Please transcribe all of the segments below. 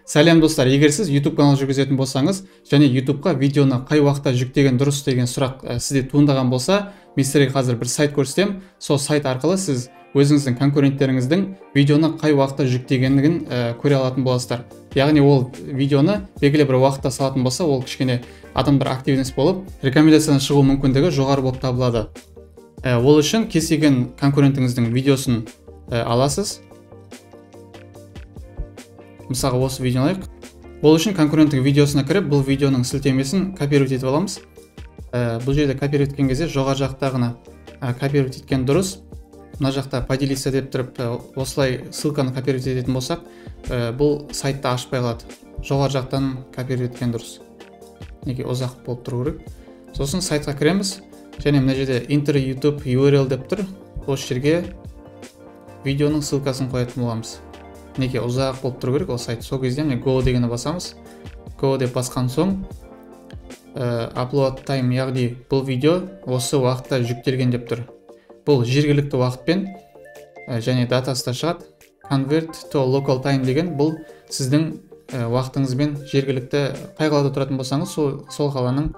Сәлем достар, егер сіз YouTube канал жүргізетін болсаңыз және YouTube-қа видеоны қай уақытта жүктеген дұрыс деген сұрақ сізде туындаған болса, мен сіздерге қазір бір сайт көрсетемін. Сол сайт арқылы сіз өзіңіздің конкуренттеріңіздің видеоны қай уақытта жүктегенін көре алатын боласыздар. Яғни ол видеоны белгілі бір уақытта салатын болса, ол кішкене адамдар активность болып, рекомендациядан шығу мүмкіндігі жоғары болып табылады. Ол үшін кез келген конкурентіңіздің видеосын аласыз. Мысалға осы видеоны алайық. Ол үшін конкуренттің видеосына кіріп, бұл видеоның сілтемесін копировать етіп аламыз. Бұл жерде копировать еткен кезде жоғары жақтағына копировать еткен дұрыс. Мына жақта поделиться деп тұрып, осылай ссылканы копировать ететін болсақ, бұл сайтты ашпай қалады. Жоғары жақтан копировать еткен дұрыс. Неге ұзақ болып тұру керек. Сосын сайтқа кіреміз. Және мына жерде Enter YouTube URL деп тұр. Осы жерге видеоның ссылкасын қоятын боламыз. Неге ұзақ болып тұру керек ол сайт. Сол кезде міне Go дегені басамыз. Go деп басқан соң upload time, яғни бұл видео осы уақытта жүктелген деп тұр. Бұл жергілікті уақытпен және датасы да шығады. Convert to local time деген бұл сіздің уақытыңызбен жергілікті қай қалада тұратын болсаңыз, сол қаланың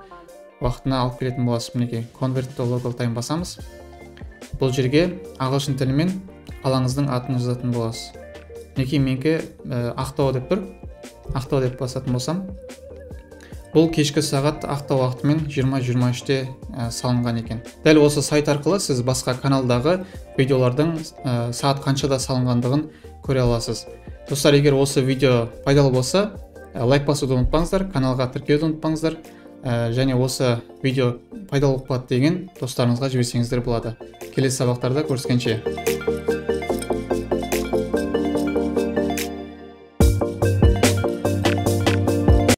уақытына алып келетін боласыз. Мінекей Convert to local time басамыз. Бұл жерге ағылшын тілімен қалаңыздың атын жазатын боласыз. Неке менке Ақтау деп тұр. Ақтау деп басатын болсам, бұл кешкі сағат Ақтау уақытымен 20:23-те салынған екен. Дәл осы сайт арқылы сіз басқа каналдағы видеолардың сағат қаншада салынғандығын көре аласыз. Достар, егер осы видео пайдалы болса, лайк басуды ұмытпаңыздар, каналға тіркелуді ұмытпаңыздар, және осы видео пайдалы болып қалады деген достарыңызға жіберсеңіздер болады. Келесі сабақтарда көріскенше.